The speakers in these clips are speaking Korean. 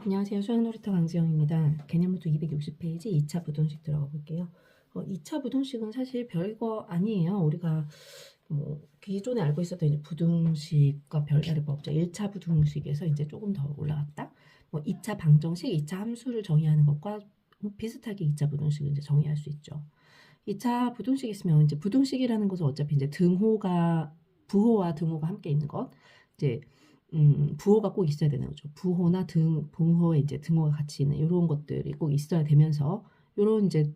안녕하세요. 수학놀이터 강지영입니다. 개념노트 260페이지 2차 부등식 들어가 볼게요. 2차 부등식은 사실 별거 아니에요. 우리가 기존에 알고 있었던 이제 부등식과 별다를 바 없죠. 1차 부등식에서 이제 조금 더 올라갔다. 2차 방정식, 2차 함수를 정의하는 것과 비슷하게 2차 부등식을 이제 정의할 수 있죠. 2차 부등식 있으면 이제 부등식이라는 것은 어차피 이제 부호와 등호가 함께 있는 것. 이제 부호가 꼭 있어야 되는 거죠. 부호나 분호에 이제 등호가 같이 있는 이런 것들이 꼭 있어야 되면서 요런 이제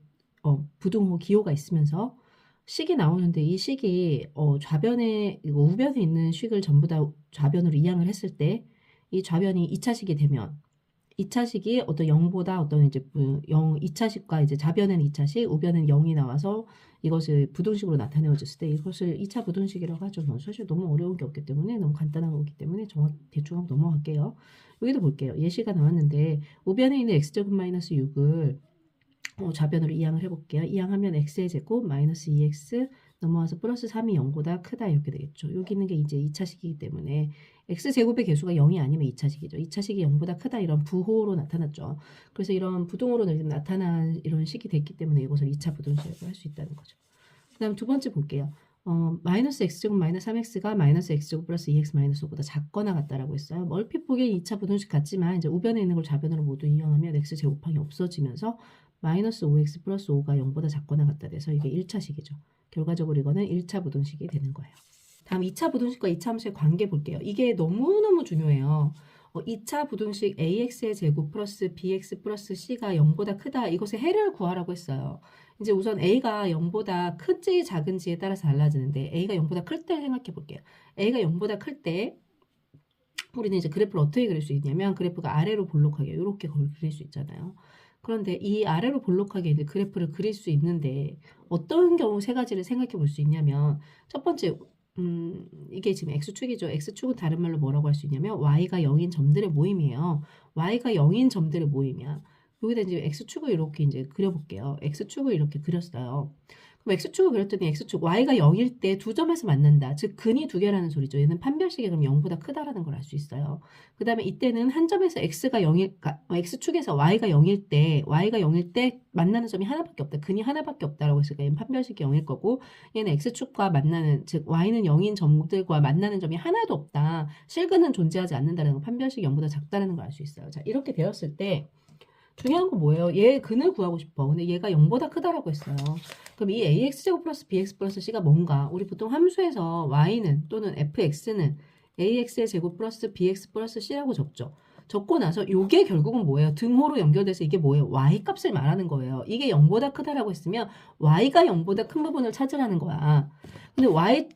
부등호 기호가 있으면서 식이 나오는데 이 식이 좌변에 우변에 있는 식을 전부 다 좌변으로 이항을 했을 때 이 좌변이 2차식이 되면 2차식이 어떤 0보다 어떤 이제 2차식과 이제 좌변에는 2차식, 우변에는 0이 나와서 이것을 부등식으로 나타내어졌을 때 이것을 2차 부등식이라고 하죠. 사실 너무 어려운 게 없기 때문에 너무 간단한 거기 때문에 대충 한번 넘어갈게요. 여기도 볼게요. 예시가 나왔는데 우변에 있는 x제곱 마이너스 6을 좌변으로 이항을 해볼게요. 이항하면 x의 제곱 마이너스 2x 넘어와서 플러스 3이 0보다 크다 이렇게 되겠죠. 여기 있는 게 이제 2차식이기 때문에 x제곱의 개수가 0이 아니면 2차식이죠. 2차식이 0보다 크다 이런 부호로 나타났죠. 그래서 이런 부등호로 나타난 이런 식이 됐기 때문에 이것을 2차 부등식이라고 할 수 있다는 거죠. 그 다음 두 번째 볼게요. 마이너스 x제곱 마이너스 3x가 마이너스 x제곱 플러스 2x 마이너스 5보다 작거나 같다라고 했어요. 얼핏 보기엔 2차 부등식 같지만 이제 우변에 있는 걸 좌변으로 모두 이용하면 x제곱항이 없어지면서 마이너스 5x 플러스 5가 0보다 작거나 같다 돼서 이게 1차식이죠. 결과적으로 이거는 1차 부등식이 되는 거예요. 다음 2차 부등식과 2차 함수의 관계 볼게요. 이게 너무너무 중요해요. 2차 부등식 ax의 제곱 플러스 bx 플러스 c가 0보다 크다. 이것의 해를 구하라고 했어요. 이제 우선 a가 0보다 큰지 작은지에 따라서 달라지는데 a가 0보다 클 때 생각해 볼게요. a가 0보다 클 때 우리는 이제 그래프를 어떻게 그릴 수 있냐면 그래프가 아래로 볼록하게 이렇게 그릴 수 있잖아요. 그런데 이 아래로 볼록하게 이제 그래프를 그릴 수 있는데 어떤 경우 세 가지를 생각해 볼 수 있냐면 첫 번째 이게 지금 x축이죠. x축은 다른 말로 뭐라고 할 수 있냐면 y가 0인 점들의 모임이에요. y가 0인 점들의 모임이야. 여기다 이제 x축을 이렇게 이제 그려볼게요. x축을 이렇게 그렸어요. 그럼 x축을 그렸더니 x축 y가 0일 때 두 점에서 만난다. 즉 근이 두 개라는 소리죠. 얘는 판별식이 그럼 0보다 크다라는 걸 알 수 있어요. 그 다음에 이때는 한 점에서 x가 0일 x축에서 y가 0일 때 만나는 점이 하나밖에 없다. 근이 하나밖에 없다라고 했으니까 얘는 판별식이 0일 거고 얘는 x축과 만나는 즉 y는 0인 점들과 만나는 점이 하나도 없다. 실근은 존재하지 않는다는 건 판별식이 0보다 작다라는 걸 알 수 있어요. 자, 이렇게 되었을 때 중요한 건 뭐예요? 얘 근을 구하고 싶어. 근데 얘가 0보다 크다라고 했어요. 그럼 이 ax제곱 플러스 bx 플러스 c가 뭔가? 우리 보통 함수에서 y는 또는 fx는 ax의 제곱 플러스 bx 플러스 c라고 적죠. 적고 나서 이게 결국은 뭐예요? 등호로 연결돼서 이게 뭐예요? y 값을 말하는 거예요. 이게 0보다 크다라고 했으면 y가 0보다 큰 부분을 찾으라는 거야. 근데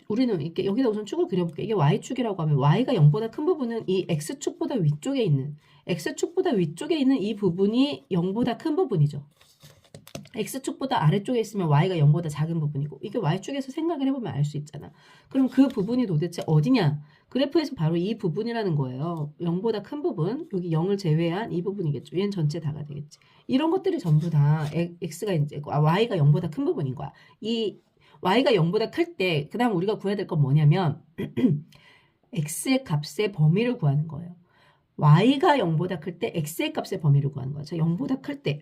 우리는 이렇게 여기다 우선 축을 그려볼게요. 이게 y축이라고 하면 y가 0보다 큰 부분은 이 x축보다 위쪽에 있는 x축보다 위쪽에 있는 이 부분이 0보다 큰 부분이죠. x축보다 아래쪽에 있으면 y가 0보다 작은 부분이고 이게 y축에서 생각을 해보면 알 수 있잖아. 그럼 그 부분이 도대체 어디냐? 그래프에서 바로 이 부분이라는 거예요. 0보다 큰 부분, 여기 0을 제외한 이 부분이겠죠. 얘는 전체 다가 되겠지. 이런 것들이 전부 다 x가 이제 y가 0보다 큰 부분인 거야. 이 y가 0보다 클 때 그 다음 우리가 구해야 될 건 뭐냐면 x의 값의 범위를 구하는 거예요. y가 0보다 클 때 x의 값의 범위를 구하는 거야. 자, 0보다 클 때,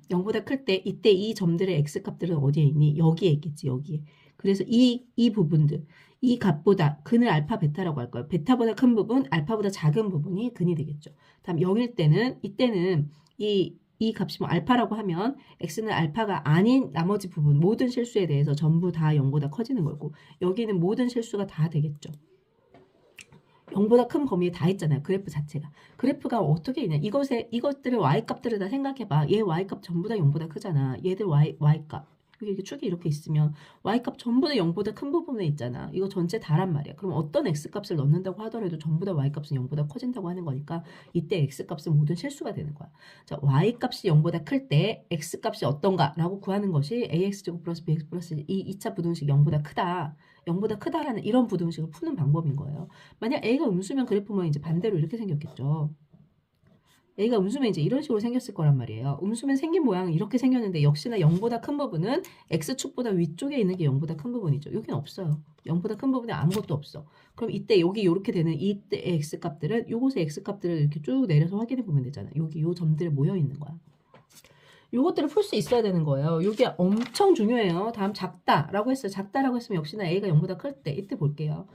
0보다 클 때 이때 이 점들의 x값들은 어디에 있니? 여기에 있겠지, 여기에. 그래서 이 부분들, 이 값보다 근을 알파, 베타라고 할 거예요. 베타보다 큰 부분, 알파보다 작은 부분이 근이 되겠죠. 다음 0일 때는, 이때는 이 값이 뭐 알파라고 하면 x는 알파가 아닌 나머지 부분, 모든 실수에 대해서 전부 다 0보다 커지는 거고, 여기는 모든 실수가 다 되겠죠. 0보다 큰 범위에 다 있잖아요. 그래프 자체가. 그래프가 어떻게 있냐. 이것들의 y값들을 다 생각해봐. 얘 y값 전부 다 0보다 크잖아. 얘들 y값. 이렇게 축이 이렇게 있으면 y값 전부 다 0보다 큰 부분에 있잖아. 이거 전체 다란 말이야. 그럼 어떤 x값을 넣는다고 하더라도 전부 다 y값은 0보다 커진다고 하는 거니까 이때 x값은 모든 실수가 되는 거야. 자, y값이 0보다 클 때 x값이 어떤가 라고 구하는 것이 ax제곱 플러스 bx 플러스 이 2차 부등식 0보다 크다. 0보다 크다라는 이런 부등식을 푸는 방법인 거예요. 만약 a가 음수면 그래프면 이제 반대로 이렇게 생겼겠죠. A가 음수면 이제 이런 식으로 생겼을 거란 말이에요. 음수면 생긴 모양은 이렇게 생겼는데 역시나 0보다 큰 부분은 X축보다 위쪽에 있는 게 0보다 큰 부분이죠. 여기는 없어요. 0보다 큰 부분에 아무것도 없어. 그럼 이때 여기 이렇게 되는 이때의 X값들은 요것의 X값들을 이렇게 쭉 내려서 확인해 보면 되잖아. 여기 요 점들에 모여 있는 거야. 요것들을 풀 수 있어야 되는 거예요. 요게 엄청 중요해요. 다음 작다라고 했어요. 작다라고 했으면 역시나 A가 0보다 클 때 이때 볼게요.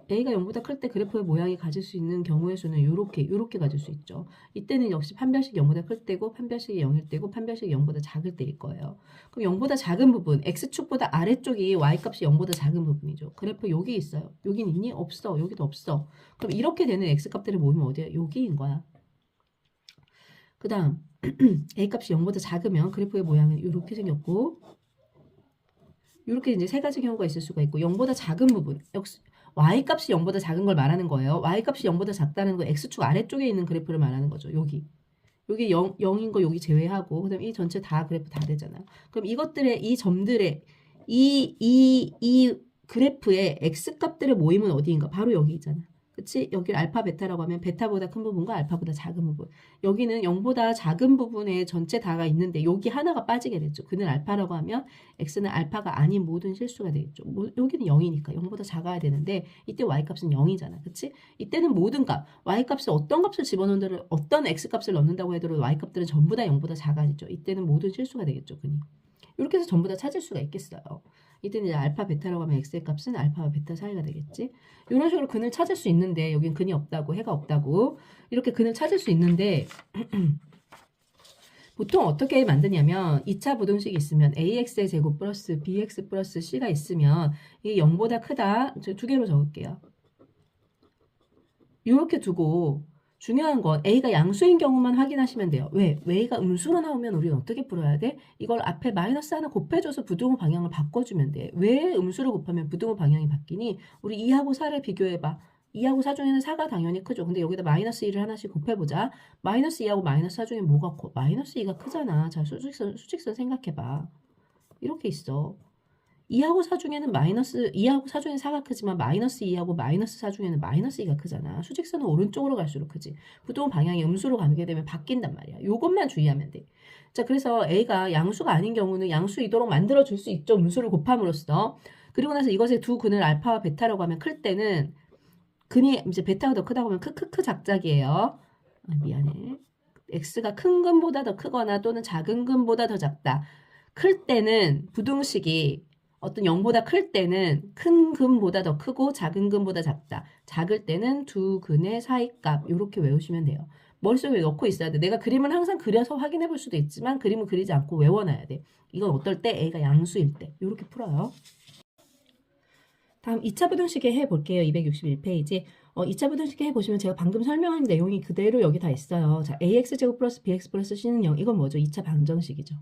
A가 0보다 클 때 그래프의 모양이 가질 수 있는 경우의 수는 요렇게 가질 수 있죠. 이때는 역시 판별식이 0보다 클 때고 판별식이 0일 때고 판별식이 0보다 작을 때일 거예요. 그럼 0보다 작은 부분, X축보다 아래쪽이 Y값이 0보다 작은 부분이죠. 그래프 여기 있어요. 여긴 있니? 없어. 여기도 없어. 그럼 이렇게 되는 X값들을 모이면 어디야? 여기인 거야. 그 다음 A값이 0보다 작으면 그래프의 모양은 이렇게 생겼고 이렇게 이제 세 가지 경우가 있을 수가 있고 0보다 작은 부분 Y값이 0보다 작은 걸 말하는 거예요. Y값이 0보다 작다는 건 X축 아래쪽에 있는 그래프를 말하는 거죠. 여기 0인 거 여기 제외하고 그다음 이 전체 다 그래프 다 되잖아요. 그럼 이것들의 이 점들의 이 그래프의 X값들의 모임은 어디인가? 바로 여기 있잖아. 그치? 여기를 알파 베타라고 하면 베타보다 큰 부분과 알파보다 작은 부분. 여기는 0보다 작은 부분에 전체 다가 있는데 여기 하나가 빠지게 됐죠. 그는 알파라고 하면 X는 알파가 아닌 모든 실수가 되겠죠. 여기는 0이니까 0보다 작아야 되는데 이때 Y값은 0이잖아. 그치? 이때는 모든 값, Y값을 어떤 값을 집어넣는다를 어떤 X값을 넣는다고 해도 Y값들은 전부 다 0보다 작아지죠. 이때는 모든 실수가 되겠죠. 그니. 이렇게 해서 전부 다 찾을 수가 있겠어요. 이때는 이제 알파 베타라고 하면 X의 값은 알파와 베타 사이가 되겠지. 이런 식으로 근을 찾을 수 있는데 여긴 근이 없다고 해가 없다고 이렇게 근을 찾을 수 있는데 보통 어떻게 만드냐면 2차 부등식이 있으면 AX의 제곱 플러스 BX 플러스 C가 있으면 이게 0보다 크다. 두 개로 적을게요. 이렇게 두고 중요한 건 A가 양수인 경우만 확인하시면 돼요. 왜? A가 음수로 나오면 우리는 어떻게 풀어야 돼? 이걸 앞에 마이너스 하나 곱해줘서 부등호 방향을 바꿔주면 돼. 왜 음수로 곱하면 부등호 방향이 바뀌니? 우리 2하고 4를 비교해봐. 2하고 4 중에는 4가 당연히 크죠. 근데 여기다 마이너스 2를 하나씩 곱해보자. 마이너스 2하고 마이너스 4 중에 뭐가 커? 마이너스 2가 크잖아. 자, 수직선 생각해봐. 이렇게 있어. 2하고 4 중에는 2하고 4 중에는 4가 크지만 마이너스 2하고 마이너스 4 중에는 마이너스 2가 크잖아. 수직선은 오른쪽으로 갈수록 크지. 부동 방향이 음수로 가게 되면 바뀐단 말이야. 요것만 주의하면 돼. 자, 그래서 A가 양수가 아닌 경우는 양수이도록 만들어줄 수 있죠. 음수를 곱함으로써. 그리고 나서 이것의 두 근을 알파와 베타라고 하면 클 때는 근이 이제 베타가 더 크다고 하면 크크크 작작이에요. 미안해. X가 큰 근보다 더 크거나 또는 작은 근보다 더 작다. 클 때는 부등식이 어떤 0보다 클 때는 큰 근보다 더 크고 작은 근보다 작다. 작을 때는 두 근의 사이값 이렇게 외우시면 돼요. 머릿속에 넣고 있어야 돼. 내가 그림을 항상 그려서 확인해 볼 수도 있지만 그림을 그리지 않고 외워놔야 돼. 이건 어떨 때? A가 양수일 때. 이렇게 풀어요. 다음 2차 부등식에 해볼게요. 261페이지. 2차 부등식에 해보시면 제가 방금 설명한 내용이 그대로 여기 다 있어요. 자, AX제곱 플러스 BX 플러스 C는 0. 이건 뭐죠? 2차 방정식이죠.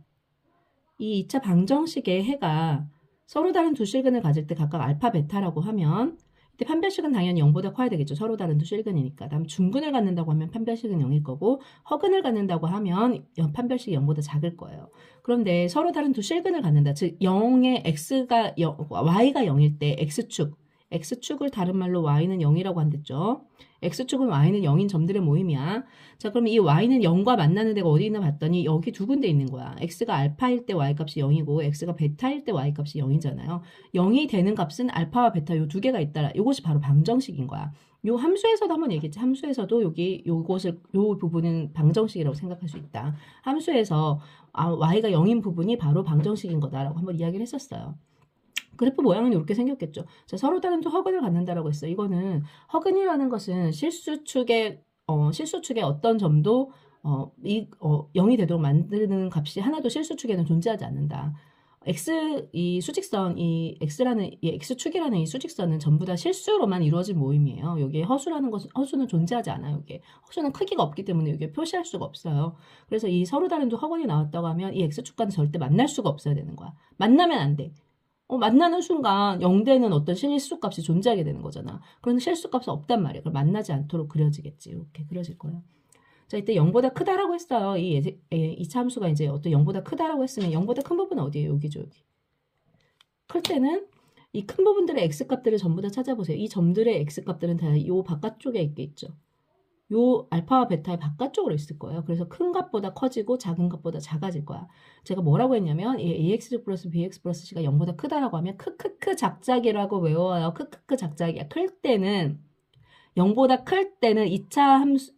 이 2차 방정식의 해가 서로 다른 두 실근을 가질 때 각각 알파, 베타라고 하면 이때 판별식은 당연히 0보다 커야 되겠죠. 서로 다른 두 실근이니까. 다음 중근을 갖는다고 하면 판별식은 0일 거고 허근을 갖는다고 하면 판별식이 0보다 작을 거예요. 그런데 서로 다른 두 실근을 갖는다. 즉 0의 X가 Y가 0일 때 X축을 다른 말로 Y는 0이라고 한댔죠. X축은 Y는 0인 점들의 모임이야. 자, 그럼 이 Y는 0과 만나는 데가 어디 있나 봤더니 여기 두 군데 있는 거야. X가 알파일 때 Y값이 0이고 X가 베타일 때 Y값이 0이잖아요. 0이 되는 값은 알파와 베타 요 두 개가 있다. 이것이 바로 방정식인 거야. 요 함수에서도 한번 얘기했지. 함수에서도 요 부분은 방정식이라고 생각할 수 있다. 함수에서 Y가 0인 부분이 바로 방정식인 거다라고 한번 이야기를 했었어요. 그래프 모양은 이렇게 생겼겠죠. 자, 서로 다른 두 허근을 갖는다라고 했어요. 이거는 허근이라는 것은 실수축의 어떤 점도 0이 되도록 만드는 값이 하나도 실수축에는 존재하지 않는다. 이 X축이라는 이 수직선은 전부 다 실수로만 이루어진 모임이에요. 여기에 허수는 존재하지 않아요. 여기에 허수는 크기가 없기 때문에 여기에 표시할 수가 없어요. 그래서 이 서로 다른 두 허근이 나왔다고 하면 이 X축과는 절대 만날 수가 없어야 되는 거야. 만나면 안 돼. 만나는 순간 0되는 어떤 실수값이 존재하게 되는 거잖아. 그런데 실수값이 없단 말이야. 그럼 만나지 않도록 그려지겠지. 이렇게 그려질 거예요. 자, 이때 0보다 크다라고 했어요. 이 참수가 이제 어떤 0보다 크다라고 했으면 0보다 큰 부분은 어디예요? 여기죠, 여기. 클 때는 이 큰 부분들의 x값들을 전부 다 찾아보세요. 이 점들의 x값들은 다 이 바깥쪽에 있겠죠. 요 알파와 베타의 바깥쪽으로 있을 거예요. 그래서 큰 값보다 커지고 작은 값보다 작아질 거야. 제가 뭐라고 했냐면 이 ax 플러스 bx 플러스 c가 0보다 크다라고 하면 크크크 작작이라고 외워요. 크크크 작작이야. 클 때는 0보다 클 때는 2차식이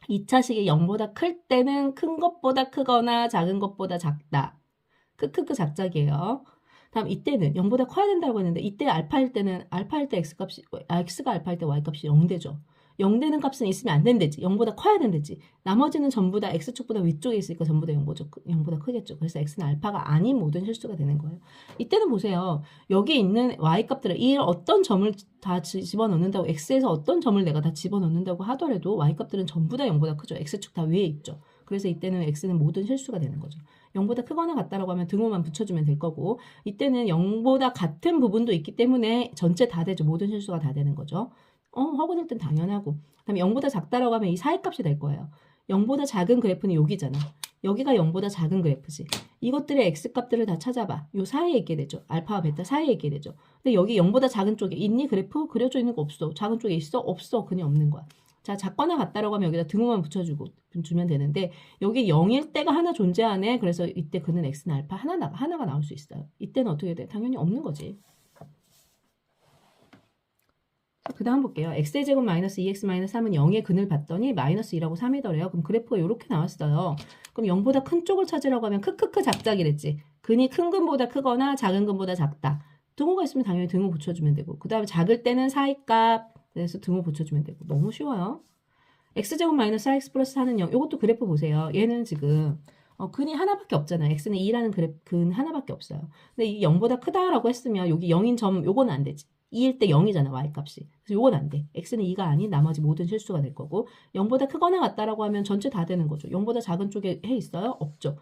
0보다 클 때는 큰 것보다 크거나 작은 것보다 작다. 크크크 작작이에요. 다음 이때는 0보다 커야 된다고 했는데 이때 알파일 때는 알파일 때 x값이 x가 알파일 때 y값이 0되죠. 0되는 값은 있으면 안 된대지. 0보다 커야 된대지. 나머지는 전부 다 x축보다 위쪽에 있으니까 전부 다 0보다 크겠죠. 그래서 x는 알파가 아닌 모든 실수가 되는 거예요. 이때는 보세요. 여기 있는 y값들을 이 어떤 점을 다 집어넣는다고 x에서 어떤 점을 내가 다 집어넣는다고 하더라도 y값들은 전부 다 0보다 크죠. x축 다 위에 있죠. 그래서 이때는 x는 모든 실수가 되는 거죠. 0보다 크거나 같다라고 하면 등호만 붙여주면 될 거고 이때는 0보다 같은 부분도 있기 때문에 전체 다 되죠. 모든 실수가 다 되는 거죠. 허구될 땐 당연하고 그다음에 0보다 작다라고 하면 이 사이값이 될 거예요. 0보다 작은 그래프는 여기잖아. 여기가 0보다 작은 그래프지. 이것들의 x값들을 다 찾아봐. 요 사이에 있게 되죠. 알파와 베타 사이에 있게 되죠. 근데 여기 0보다 작은 쪽에 있니? 그래프 그려져 있는 거 없어. 작은 쪽에 있어? 없어. 그냥 없는 거야. 자, 작거나 같다라고 하면 여기다 등호만 주면 되는데 여기 0일 때가 하나 존재하네. 그래서 이때 그는 x는 알파 하나가 나올 수 있어요. 이때는 어떻게 돼? 당연히 없는 거지. 그 다음 볼게요. x의 제곱 마이너스 2x 마이너스 3은 0의 근을 봤더니 마이너스 2라고 3이더래요. 그럼 그래프가 이렇게 나왔어요. 그럼 0보다 큰 쪽을 찾으라고 하면 크크크 작작이랬지. 근이 큰 근보다 크거나 작은 근보다 작다. 등호가 있으면 당연히 등호 붙여주면 되고 그 다음에 작을 때는 사이값 그래서 등호 붙여주면 되고 너무 쉬워요. x제곱 마이너스 4x 플러스 4는 0. 이것도 그래프 보세요. 얘는 지금 근이 하나밖에 없잖아요. x는 2라는 근 하나밖에 없어요. 근데 이 0보다 크다라고 했으면 여기 0인 점 요거는 안 되지. 2일 때 0이잖아 y값이. 그래서 요건 안 돼. x는 2가 아닌 나머지 모든 실수가 될 거고 0보다 크거나 같다라고 하면 전체 다 되는 거죠. 0보다 작은 쪽에 해 있어요? 없죠.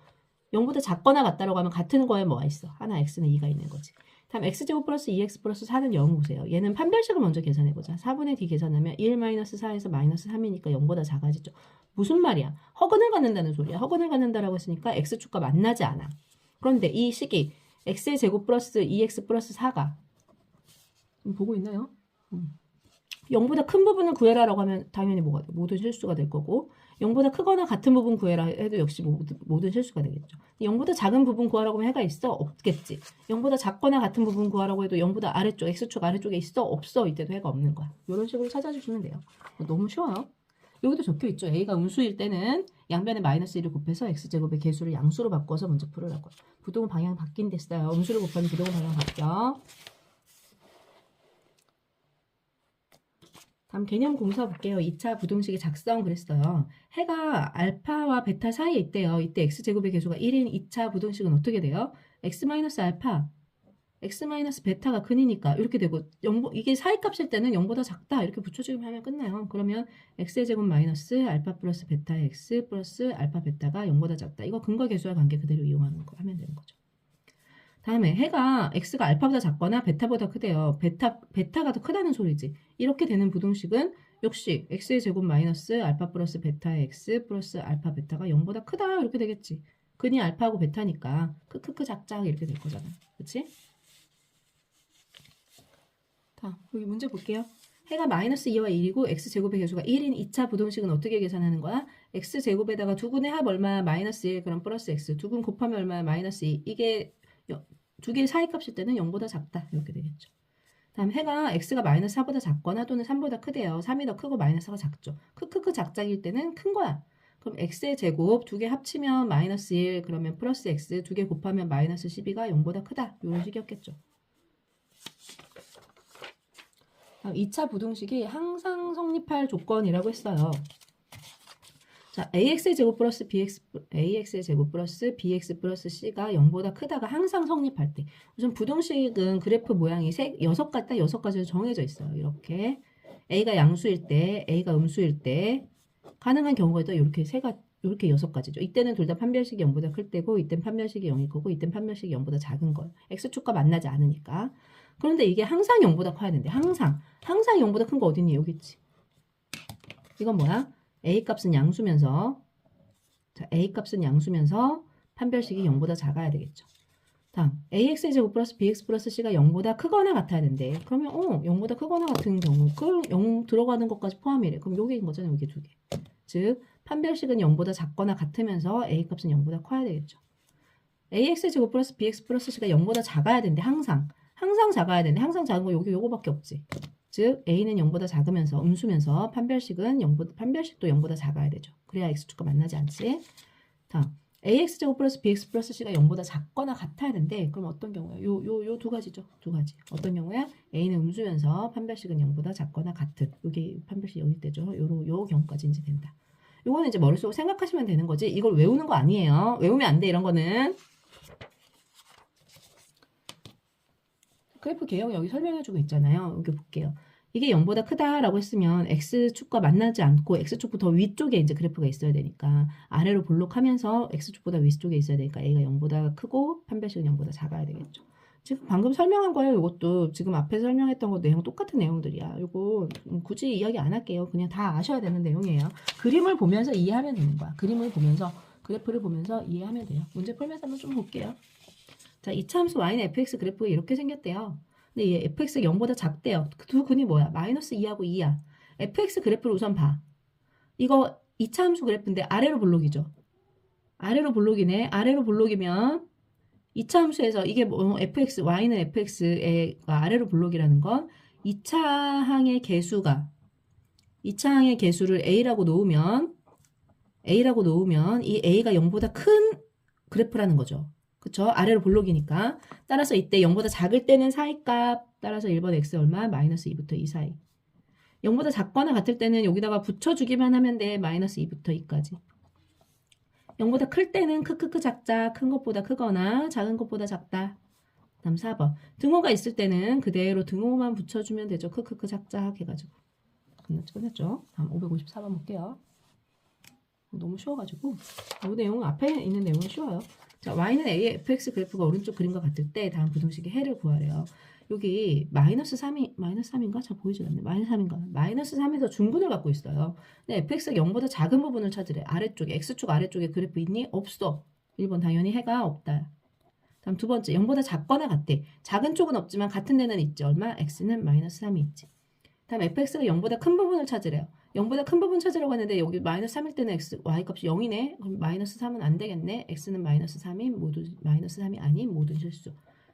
0보다 작거나 같다라고 하면 같은 거에 뭐가 있어? 하나 x는 2가 있는 거지. 다음 x제곱 플러스 2x 플러스 4는 0 보세요. 얘는 판별식을 먼저 계산해보자. 4분의 d 계산하면 1 마이너스 4에서 마이너스 3이니까 0보다 작아지죠. 무슨 말이야? 허근을 갖는다는 소리야. 허근을 갖는다라고 했으니까 x축과 만나지 않아. 그런데 이 식이 x의 제곱 플러스 2x 플러스 4가 보고 있나요? 0보다 큰 부분을 구해라라고 하면 당연히 뭐가 돼? 모든 실수가 될 거고 0보다 크거나 같은 부분 구해라 해도 역시 모든 실수가 되겠죠. 0보다 작은 부분 구하라고 하면 해가 있어? 없겠지. 0보다 작거나 같은 부분 구하라고 해도 0보다 아래쪽, x축 아래쪽에 있어? 없어? 이때도 해가 없는 거야. 이런 식으로 찾아주시면 돼요. 너무 쉬워요. 여기도 적혀 있죠. a가 음수일 때는 양변에 마이너스 1을 곱해서 x제곱의 개수를 양수로 바꿔서 먼저 풀으라고. 부동은 방향 바뀐 됐어요. 음수를 곱하면 부동은 방향 바뀌어. 다음 개념 공사 볼게요. 2차 부등식의 작성 그랬어요. 해가 알파와 베타 사이에 있대요. 이때 x제곱의 개수가 1인 2차 부등식은 어떻게 돼요? x-알파, x-베타가 근이니까 이렇게 되고 이게 사이값일 때는 0보다 작다 이렇게 붙여주기만 하면 끝나요. 그러면 x의 제곱 마이너스 알파 플러스 베타 x 플러스 알파 베타가 0보다 작다. 이거 근과 계수와 관계 그대로 이용하는 거 하면 되는 거죠. 다음에 해가 x가 알파보다 작거나 베타보다 크대요. 베타가 더 크다는 소리지. 이렇게 되는 부등식은 역시 x의 제곱 마이너스 알파 플러스 베타 x 플러스 알파 베타가 0보다 크다 이렇게 되겠지. 근이 알파하고 베타니까 크크크 작작 이렇게 될 거잖아. 그치? 자, 여기 문제 볼게요. 해가 마이너스 2와 1이고 x제곱의 개수가 1인 2차 부등식은 어떻게 계산하는 거야? x제곱에다가 두근의 합 얼마야? 마이너스 1 그럼 플러스 x. 두근 곱하면 얼마야? 마이너스 2. 이게 두 개의 사이값일 때는 0보다 작다 이렇게 되겠죠. 다음 해가 x가 마이너스 4보다 작거나 또는 3보다 크대요. 3이 더 크고 마이너스 4가 작죠. 크크크 작작일 때는 큰 거야. 그럼 x의 제곱 두 개 합치면 마이너스 1 그러면 플러스 x 두 개 곱하면 마이너스 12가 0보다 크다 이런 식이었겠죠. 다음 2차 부등식이 항상 성립할 조건이라고 했어요. 자, ax의 제곱 플러스 ax의 제곱 플러스 bx 플러스 c가 0보다 크다가 항상 성립할 때 우선 부등식은 그래프 모양이 6가지로 정해져 있어요. 이렇게 a가 양수일 때 a가 음수일 때 가능한 경우가 또 이렇게 이렇게 6가지죠. 이때는 둘 다 판별식이 0보다 클 때고 이때는 판별식이 0일 거고 이때는 판별식이 0보다 작은 거예요. x축과 만나지 않으니까. 그런데 이게 항상 0보다 커야 되는데 항상 0보다 큰 거 어딨니? 여기 있지. 이건 뭐야? A값은 양수면서 판별식이 0보다 작아야 되겠죠. 다음 ax의 제곱 플러스 bx 플러스 c가 0보다 크거나 같아야 된대. 그러면 0보다 크거나 같은 경우 그 0 들어가는 것까지 포함이래. 그럼 요게인 거잖아요. 이게 두 개. 즉 판별식은 0보다 작거나 같으면서 a 값은 0보다 커야 되겠죠. ax의 제곱 플러스 bx 플러스 c가 0보다 작아야 된대. 항상 작아야 된대. 항상 작은 거 요거밖에 없지. 즉 a는 0보다 작으면서 음수면서 판별식도 0보다 작아야 되죠. 그래야 x축과 만나지 않지. 다음 ax제곱 플러스 bx 플러스 c가 0보다 작거나 같아야 된대. 그럼 어떤 경우야? 요 두 가지죠. 두 가지. 어떤 경우야? a는 음수면서 판별식은 0보다 작거나 같은. 이게 판별식 여기 때죠. 요 경우까지 이제 된다. 요거는 이제 머릿속으로 생각하시면 되는 거지. 이걸 외우는 거 아니에요. 외우면 안 돼. 이런 거는. 그래프 개형 여기 설명해주고 있잖아요. 여기 볼게요. 이게 0보다 크다라고 했으면 x축과 만나지 않고 x축보다 더 위쪽에 이제 그래프가 있어야 되니까 아래로 볼록하면서 x축보다 위쪽에 있어야 되니까 a가 0보다 크고 판별식은 0보다 작아야 되겠죠. 지금 방금 설명한 거예요. 이것도 지금 앞에 설명했던 거 내용 똑같은 내용들이야. 이거 굳이 이야기 안 할게요. 그냥 다 아셔야 되는 내용이에요. 그림을 보면서 이해하면 되는 거야. 그림을 보면서 그래프를 보면서 이해하면 돼요. 문제 풀면서 한번 좀 볼게요. 자, 이차함수 y는 fx 그래프가 이렇게 생겼대요. 근데 얘 fx가 0보다 작대요. 그 두 근이 뭐야? 마이너스 2하고 2야. fx 그래프를 우선 봐. 이거 이차함수 그래프인데 아래로 볼록이죠. 아래로 볼록이네. 아래로 볼록이면 이차함수에서 이게 뭐 fx, y는 fx의 아래로 볼록이라는 건 2차항의 개수를 a라고 놓으면 이 a가 0보다 큰 그래프라는 거죠. 그쵸? 아래로 볼록이니까. 따라서 이때 0보다 작을 때는 사이값. 따라서 1번 x 얼마? 마이너스 2부터 2 사이. 0보다 작거나 같을 때는 여기다가 붙여주기만 하면 돼. 마이너스 2부터 2까지. 0보다 클 때는 크크크 작자. 큰 것보다 크거나 작은 것보다 작다. 다음 4번. 등호가 있을 때는 그대로 등호만 붙여주면 되죠. 크크크 작자 해가지고. 끝났죠? 다음 554번 볼게요. 너무 쉬워가지고 이 내용은 앞에 있는 내용은 쉬워요. 자, y는 a의 fx 그래프가 오른쪽 그림과 같을 때 다음 부등식의 해를 구하래요. 여기 마이너스 3인가? 잘 보이지 않네. 마이너스 3인가? 마이너스 3에서 중근을 갖고 있어요. 근데 fx가 0보다 작은 부분을 찾으래. 아래쪽에 x축 아래쪽에 그래프 있니? 없어. 1번 당연히 해가 없다. 다음 두 번째 0보다 작거나 같대. 작은 쪽은 없지만 같은 데는 있지. 얼마? x는 마이너스 3이 있지. 다음 fx가 0보다 큰 부분을 찾으래요. 0보다 큰 부분 찾으려고 했는데 여기 마이너스 3일 때는 y 값이 0이네. 그럼 마이너스 3은 안 되겠네. x는 마이너스 3인 마이너스 3이 아닌 모든 실수.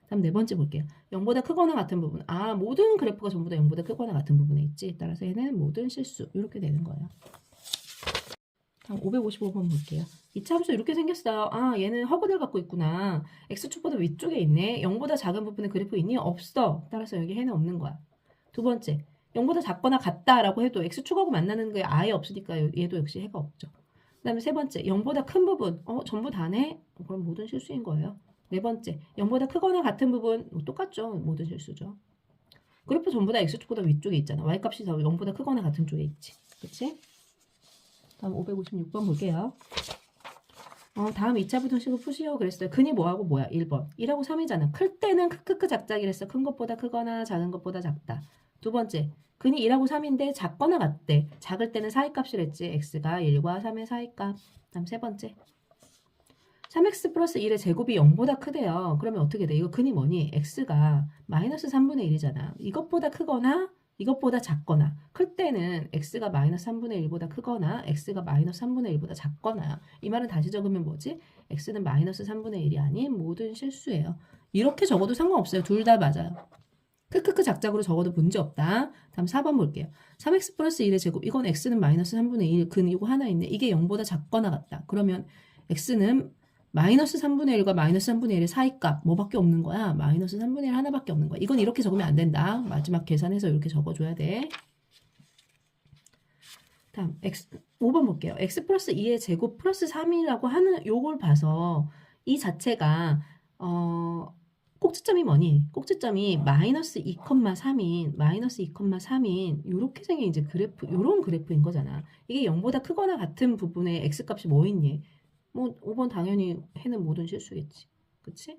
다음 네 번째 볼게요. 0보다 크거나 같은 부분. 모든 그래프가 전부 다 0보다 크거나 같은 부분에 있지. 따라서 얘는 모든 실수. 이렇게 되는 거예요. 다음 555번 볼게요. 이차함수 이렇게 생겼어요. 얘는 허그들 갖고 있구나. x축보다 위쪽에 있네. 0보다 작은 부분에 그래프 있니? 없어. 따라서 여기 해는 없는 거야. 두 번째. 0보다 작거나 같다라고 해도 x축하고 만나는 게 아예 없으니까 얘도 역시 해가 없죠. 그 다음에 세 번째, 0보다 큰 부분. 전부 다네? 그럼 모든 실수인 거예요. 네 번째, 0보다 크거나 같은 부분. 똑같죠. 모든 실수죠. 그래프 전부 다 x축보다 위쪽에 있잖아. y값이 0보다 크거나 같은 쪽에 있지. 그치? 다음 556번 볼게요. 다음 2차 부등식을 푸시오 그랬어요. 근이 뭐하고 뭐야? 1번. 1하고 3이잖아. 클 때는 크크크 작작이랬어. 큰 것보다 크거나 작은 것보다 작다. 두 번째. 근이 1하고 3인데 작거나 같대. 작을 때는 사이값이랬지. x가 1과 3의 사이값. 다음 세 번째. 3x 플러스 1의 제곱이 0보다 크대요. 그러면 어떻게 돼? 이거 근이 뭐니? x가 마이너스 3분의 1이잖아. 이것보다 크거나 이것보다 작거나 클 때는 x가 마이너스 3분의 1보다 크거나 x가 마이너스 3분의 1보다 작거나 이 말은 다시 적으면 뭐지? x는 마이너스 3분의 1이 아닌 모든 실수예요. 이렇게 적어도 상관없어요. 둘 다 맞아요. 크크크 작작으로 적어도 문제 없다. 다음 4번 볼게요. 3x 플러스 1의 제곱. 이건 x는 마이너스 3분의 1. 근 이거 하나 있네. 이게 0보다 작거나 같다. 그러면 x는 마이너스 3분의 1과 마이너스 3분의 1의 사이값 뭐밖에 없는 거야? 마이너스 3분의 1 하나밖에 없는 거야. 이건 이렇게 적으면 안 된다. 마지막 계산해서 이렇게 적어줘야 돼. 다음 5번 볼게요. x 플러스 2의 제곱 플러스 3이라고 하는 요걸 봐서 이 자체가 꼭지점이 뭐니? 꼭지점이 마이너스 2,3인 요렇게 생긴 이제 그래프, 요런 그래프인 거잖아. 이게 0보다 크거나 같은 부분에 x값이 뭐 있니? 뭐 5번 당연히 해는 모든 실수겠지. 그치?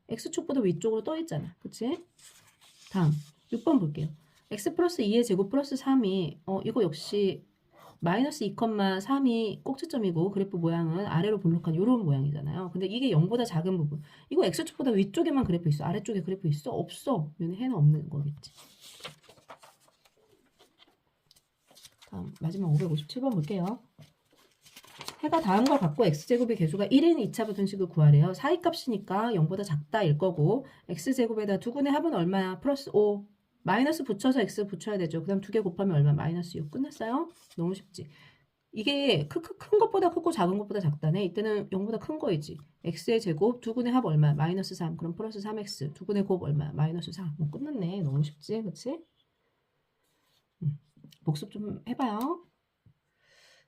x축보다 위쪽으로 떠 있잖아. 그치? 다음 6번 볼게요. x 플러스 2의 제곱 플러스 3이 이거 역시 마이너스 2,3이 꼭지점이고 그래프 모양은 아래로 볼록한 이런 모양이잖아요. 근데 이게 0보다 작은 부분. 이거 x축보다 위쪽에만 그래프 있어? 아래쪽에 그래프 있어? 없어. 얘는 해는 없는 거겠지. 다음 마지막 557번 볼게요. 해가 다음과 같고 x제곱의 개수가 1인 2차 부등식을 구하래요. 사이값이니까 0보다 작다 일 거고 x제곱에다 두 군의 합은 얼마야? 플러스 5. 마이너스 붙여서 x 붙여야 되죠. 그 다음 두 개 곱하면 얼마? 마이너스 6. 끝났어요? 너무 쉽지. 이게 큰 것보다 크고 작은 것보다 작다네. 이때는 0보다 큰 거이지. x의 제곱 두 군의 합 얼마? 마이너스 3. 그럼 플러스 3x. 두 군의 곱 얼마? 마이너스 4. 뭐 끝났네. 너무 쉽지? 그치? 복습 좀 해봐요.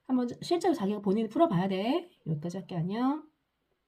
한번 실제로 자기가 본인이 풀어봐야 돼. 여기까지 할게. 안녕.